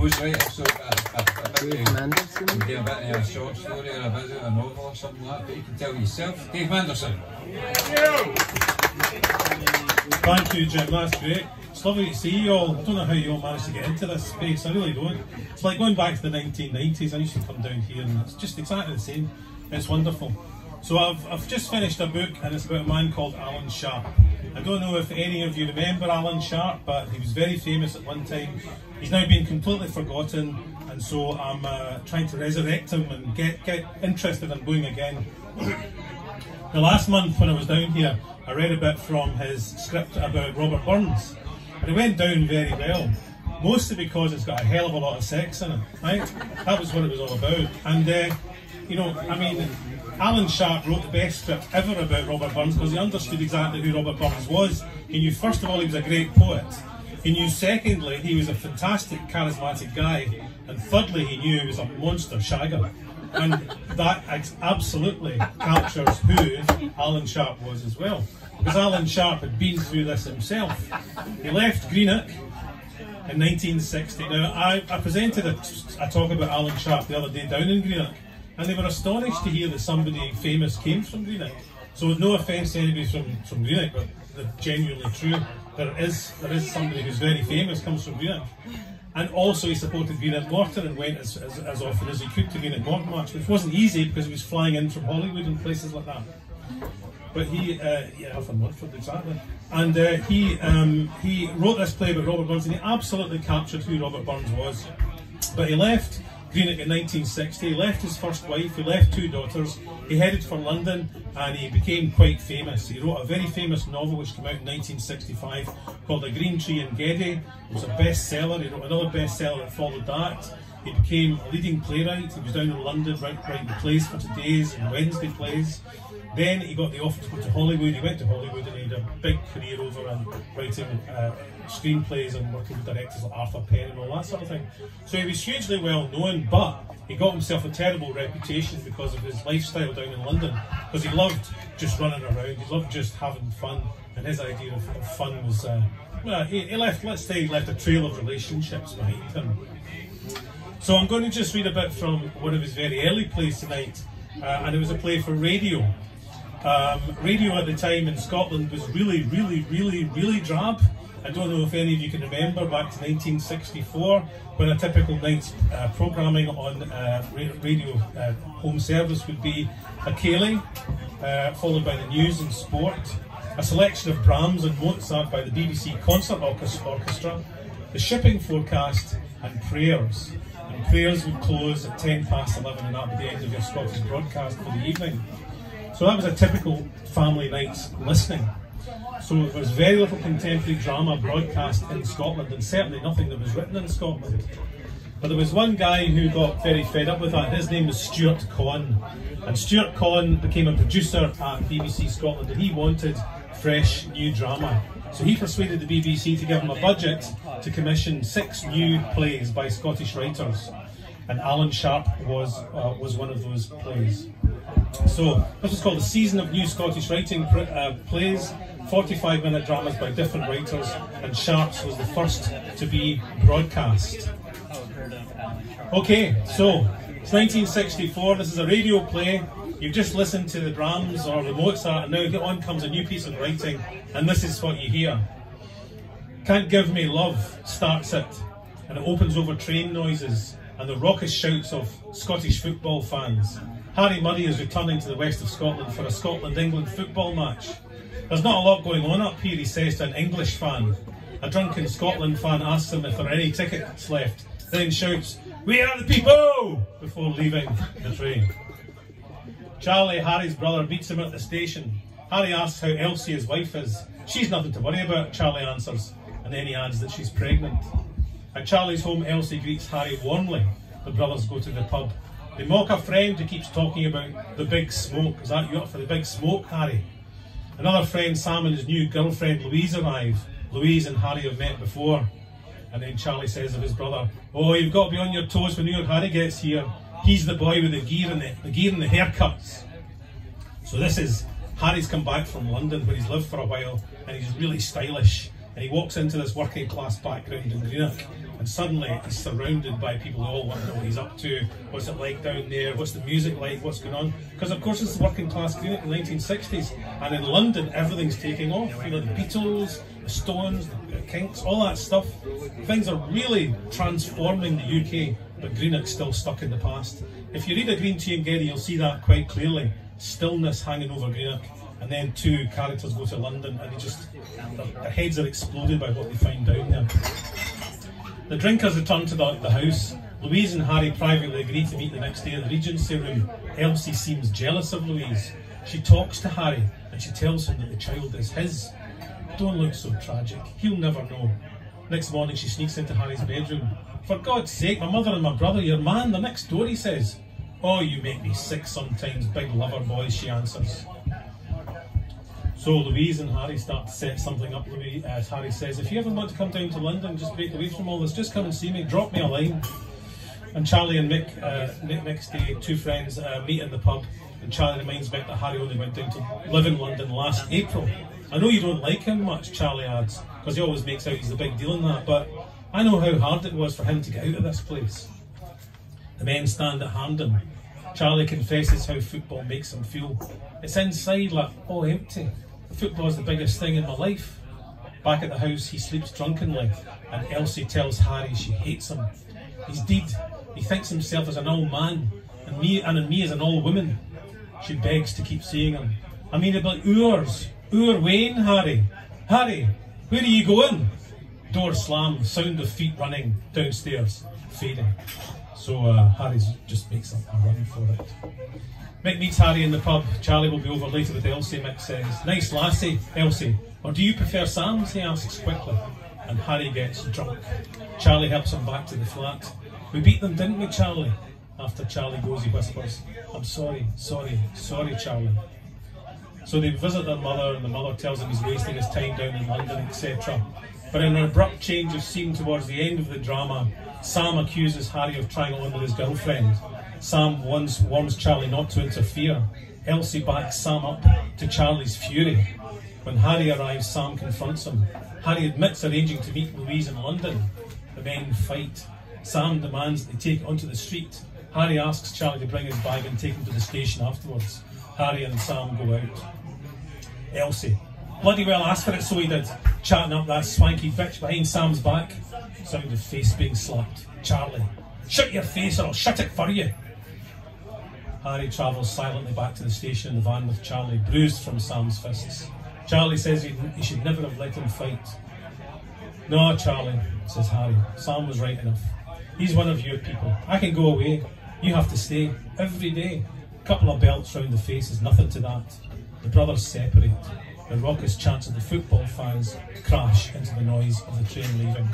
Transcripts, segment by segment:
was right, also Dave Manderson. a bit of a short story or a bit of a novel or something like that, but you can tell yourself. Dave Manderson. Thank you, Jim, that's great. It's lovely to see you all. I don't know how you all managed to get into this space, I really don't. It's like going back to the 1990s. I used to come down here and it's just exactly the same. It's wonderful. So I've just finished a book and it's about a man called Alan Sharp. I don't know if any of you remember Alan Sharp, but he was very famous at one time. He's now been completely forgotten, and so I'm trying to resurrect him and get interested in going again. The last month when I was down here, I read a bit from his script about Robert Burns, and it went down very well. Mostly because it's got a hell of a lot of sex in it, right? That was what it was all about. And you know, I mean, Alan Sharp wrote the best script ever about Robert Burns because he understood exactly who Robert Burns was. He knew, first of all, he was a great poet. He knew, secondly, he was a fantastic, charismatic guy. And thirdly, he knew he was a monster shagger. And that absolutely captures who Alan Sharp was as well. Because Alan Sharp had been through this himself. He left Greenock in 1960. Now, I presented a talk about Alan Sharp the other day down in Greenock. And they were astonished to hear that somebody famous came from Greenock. So no offence to anybody from Greenock, but they're genuinely true. There is somebody who's very famous comes from Greenock. And also he supported Greenock Morton and went as often as he could to Greenock Morton match, which wasn't easy because he was flying in from Hollywood and places like that. But he, yeah, from Watford, exactly. And he wrote this play about Robert Burns and he absolutely captured who Robert Burns was. But he left Greenock in 1960, he left his first wife, he left 2 daughters, he headed for London and he became quite famous. He wrote a very famous novel which came out in 1965 called A Green Tree in Geddy. It was a bestseller. He wrote another bestseller that followed that. He became a leading playwright. He was down in London writing plays for Today's and Wednesday plays. Then he got the offer to go to Hollywood. He went to Hollywood and he had a big career over in writing screenplays and working with directors like Arthur Penn and all that sort of thing. So he was hugely well known, but he got himself a terrible reputation because of his lifestyle down in London. Because he loved just running around, he loved just having fun, and his idea of fun was, well, he left, let's say, he left a trail of relationships behind him. So I'm going to just read a bit from one of his very early plays tonight, and it was a play for radio. Radio at the time in Scotland was really drab. I don't know if any of you can remember back to 1964 when a typical night's programming on radio home service would be a Cayley, followed by the news and sport, a selection of Brahms and Mozart by the BBC Concert Orchestra, the shipping forecast and prayers. And prayers would close at 11:10 and that would be the end of your Scottish broadcast for the evening. So that was a typical family night's listening. So there was very little contemporary drama broadcast in Scotland and certainly nothing that was written in Scotland. But there was one guy who got very fed up with that. His name was Stuart Conn. And Stuart Conn became a producer at BBC Scotland and he wanted fresh new drama. So he persuaded the BBC to give him a budget to commission 6 new plays by Scottish writers. And Alan Sharp was one of those plays. So this was called a season of new Scottish writing plays, 45-minute dramas by different writers, and Sharp's was the first to be broadcast. Okay, so it's 1964, this is a radio play. You've just listened to the Brahms or the Mozart, and now on comes a new piece of writing, and this is what you hear. Can't Give Me Love starts it, and it opens over train noises and the raucous shouts of Scottish football fans. Harry Murray is returning to the west of Scotland for a Scotland-England football match. There's not a lot going on up here, he says to an English fan. A drunken Scotland fan asks him if there are any tickets left, then shouts, "We are the people!" before leaving the train. Charlie, Harry's brother, meets him at the station. Harry asks how Elsie, his wife, is. "She's nothing to worry about," Charlie answers, and then he adds that she's pregnant. At Charlie's home, Elsie greets Harry warmly. The brothers go to the pub. They mock a friend who keeps talking about the big smoke. "Is that you up for the big smoke, Harry?" Another friend, Sam, and his new girlfriend Louise arrive. Louise and Harry have met before. And then Charlie says of his brother, "Oh, you've got to be on your toes when Harry gets here. He's the boy with the gear and the haircuts." So this is Harry's come back from London where he's lived for a while and he's really stylish. And he walks into this working class background in Greenock and suddenly he's surrounded by people who all want to know what he's up to, what's it like down there, what's the music like, what's going on. Because of course it's working class Greenock in the 1960s, and in London everything's taking off. You know, the Beatles, the Stones, the Kinks, all that stuff. Things are really transforming the UK, but Greenock's still stuck in the past. If you read A Green Tea and Geddy, you'll see that quite clearly. Stillness hanging over Greenock, and then two characters go to London and their heads are exploded by what they find down there. The drinkers return to the house. Louise and Harry privately agree to meet the next day in the Regency room. Elsie seems jealous of Louise. She talks to Harry and she tells him that the child is his. Don't look so tragic, he'll never know. Next morning she sneaks into Harry's bedroom. For God's sake, my mother and my brother, your man, they're next door, he says. Oh, you make me sick sometimes, big lover boy, she answers. So Louise and Harry start to set something up. As Harry says, if you ever want to come down to London, just break away from all this, just come and see me, drop me a line. And Charlie and Mick, next day, two friends, meet in the pub, and Charlie reminds Mick that Harry only went down to live in London last April. I know you don't like him much, Charlie adds, because he always makes out he's the big deal in that, but I know how hard it was for him to get out of this place. The men stand at Hampden. Charlie confesses how football makes him feel. It's inside like, oh, empty. Football's the biggest thing in my life. Back at the house, he sleeps drunkenly, and Elsie tells Harry she hates him. He's deed. He thinks himself as an old man, and me as an old woman. She begs to keep seeing him. I mean, about hours. Hour Wayne, Harry. Harry, where are you going? Door slammed, sound of feet running downstairs, fading. So Harry just makes a run for it. Mick meets Harry in the pub. Charlie will be over later with Elsie, Mick says. Nice lassie, Elsie. Or do you prefer Sam's, he asks quickly. And Harry gets drunk. Charlie helps him back to the flat. We beat them, didn't we, Charlie? After Charlie goes, he whispers, I'm sorry, sorry, sorry, Charlie. So they visit their mother, and the mother tells him he's wasting his time down in London, etc. But in an abrupt change of scene towards the end of the drama, Sam accuses Harry of trying on with his girlfriend. Sam once warns Charlie not to interfere. Elsie backs Sam up to Charlie's fury. When Harry arrives, Sam confronts him. Harry admits arranging to meet Louise in London. The men fight. Sam demands they take it onto the street. Harry asks Charlie to bring his bag and take him to the station afterwards. Harry and Sam go out. Elsie. Bloody well ask for it, so he did. Chatting up that swanky bitch behind Sam's back. Sound of face being slapped. Charlie. Shut your face or I'll shut it for you. Harry travels silently back to the station in the van with Charlie, bruised from Sam's fists. Charlie says he should never have let him fight. No, Charlie, says Harry. Sam was right enough. He's one of your people. I can go away. You have to stay. Every day. A couple of belts round the face is nothing to that. The brothers separate. The raucous chants of the football fans crash into the noise of the train leaving.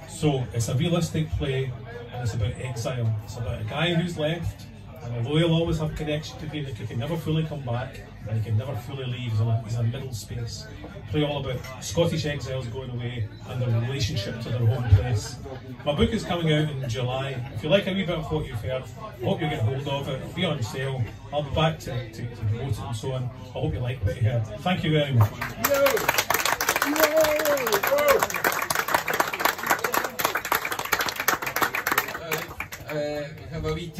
So it's a realistic play, and it's about exile. It's about a guy who's left, and although he'll always have connection to Greenock, he can never fully come back, and he can never fully leave. He's a middle space. Play all about Scottish exiles going away and their relationship to their home place. My book is coming out in July. If you like a wee bit of what you've heard, I hope you get hold of it. It'll be on sale. I'll be back to promote it and so on. I hope you like what you heard. Thank you very much. Have a wee